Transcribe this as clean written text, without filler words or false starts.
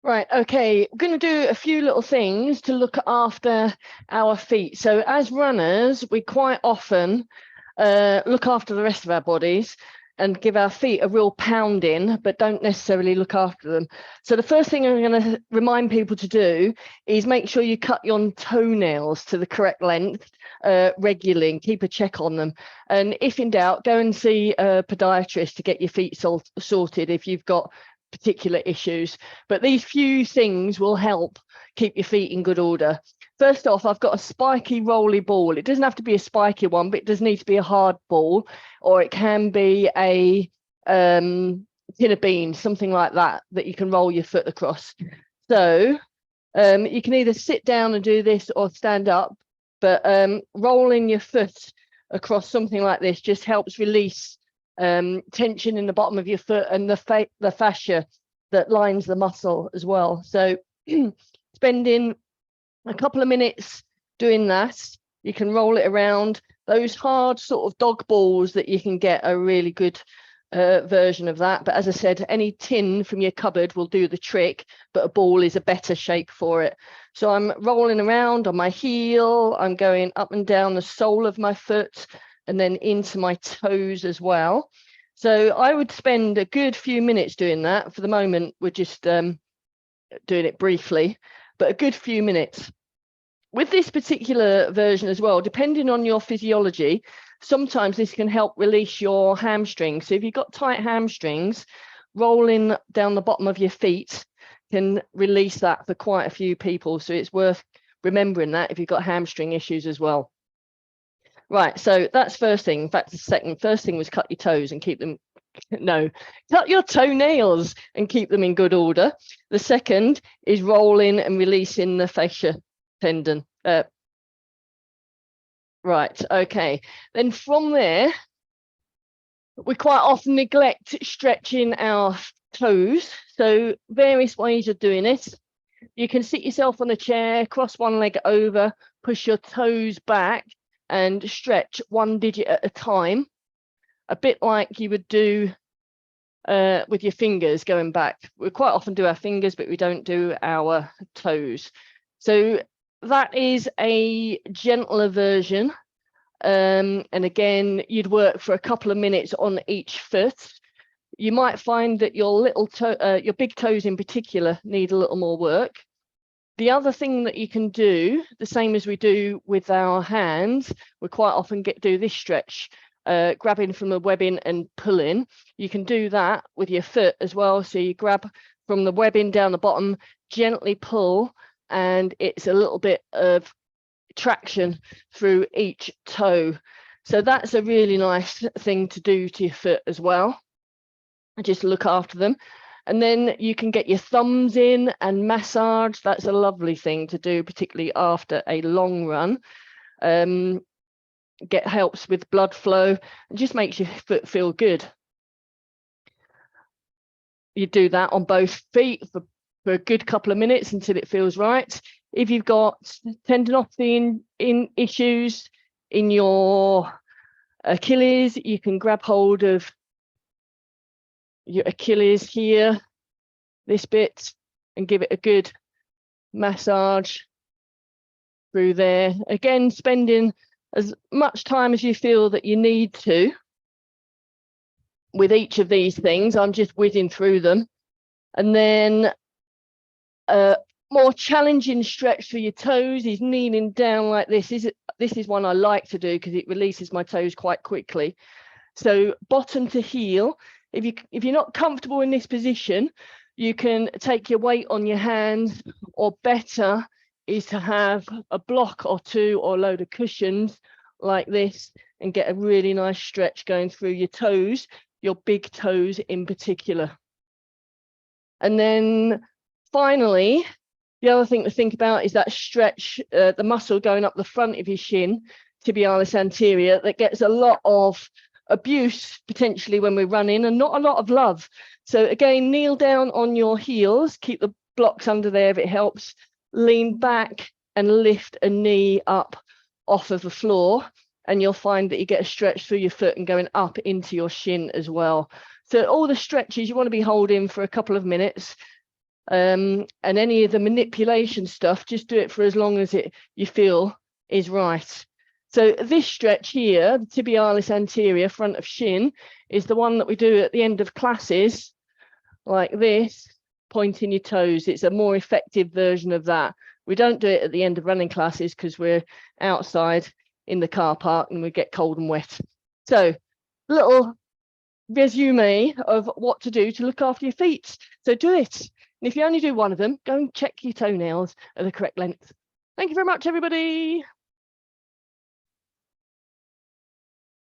Right, okay, we're going to do a few little things to look after our feet. So as runners, we quite often look after the rest of our bodies and give our feet a real pounding, but don't necessarily look after them. So the first thing I'm going to remind people to do is make sure you cut your toenails to the correct length regularly and keep a check on them. And if in doubt, go and see a podiatrist to get your feet sorted if you've got particular issues. But these few things will help keep your feet in good order. First off, I've got a spiky rolly ball. It doesn't have to be a spiky one, but it does need to be a hard ball, or it can be a tin of beans, something like that, that you can roll your foot across. So you can either sit down and do this or stand up, but rolling your foot across something like this just helps release tension in the bottom of your foot and the fascia that lines the muscle as well. So spending a couple of minutes doing that, you can roll it around. Those hard sort of dog balls that you can get are a really good version of that. But as I said, any tin from your cupboard will do the trick, but a ball is a better shape for it. So I'm rolling around on my heel, I'm going up and down the sole of my foot and then into my toes as well. So I would spend a good few minutes doing that. For the moment, we're just doing it briefly, but a good few minutes. With this particular version as well, depending on your physiology, sometimes this can help release your hamstrings. So if you've got tight hamstrings, rolling down the bottom of your feet can release that for quite a few people. So it's worth remembering that if you've got hamstring issues as well. Right, so that's first thing. In fact, the first thing was cut your toes and keep them, no, cut your toenails and keep them in good order. The second is rolling and releasing the fascia tendon. Right, okay. Then from there, we quite often neglect stretching our toes. So various ways of doing it. You can sit yourself on a chair, cross one leg over, push your toes back and stretch one digit at a time, a bit like you would do with your fingers going back. We quite often do our fingers, but we don't do our toes. So that is a gentler version. And again, you'd work for a couple of minutes on each foot. You might find that your your big toes in particular need a little more work. The other thing that you can do, the same as we do with our hands, we quite often do this stretch, grabbing from the webbing and pulling. You can do that with your foot as well. So you grab from the webbing down the bottom, gently pull, and it's a little bit of traction through each toe. So that's a really nice thing to do to your foot as well. Just look after them. And then you can get your thumbs in and massage. That's a lovely thing to do, particularly after a long run. Helps with blood flow and just makes your foot feel good. You do that on both feet for a good couple of minutes until it feels right. If you've got tendinopathy in issues in your Achilles, you can grab hold of your Achilles here, this bit, and give it a good massage through there. Again, spending as much time as you feel that you need to with each of these things. I'm just whizzing through them. And then a more challenging stretch for your toes is kneeling down like this. This is one I like to do because it releases my toes quite quickly. So bottom to heel. If you're not comfortable in this position, you can take your weight on your hands, or better is to have a block or two or a load of cushions like this and get a really nice stretch going through your toes, your big toes in particular. And then finally, the other thing to think about is that stretch, the muscle going up the front of your shin, tibialis anterior, that gets a lot of abuse potentially when we're running and not a lot of love. So again, kneel down on your heels, keep the blocks under there if it helps, lean back and lift a knee up off of the floor, and you'll find that you get a stretch through your foot and going up into your shin as well. So all the stretches you want to be holding for a couple of minutes. And any of the manipulation stuff, just do it for as long as you feel is right. So this stretch here, the tibialis anterior, front of shin, is the one that we do at the end of classes, like this, pointing your toes. It's a more effective version of that. We don't do it at the end of running classes because we're outside in the car park and we get cold and wet. So little resume of what to do to look after your feet. So do it. And if you only do one of them, go and check your toenails are the correct length. Thank you very much, everybody.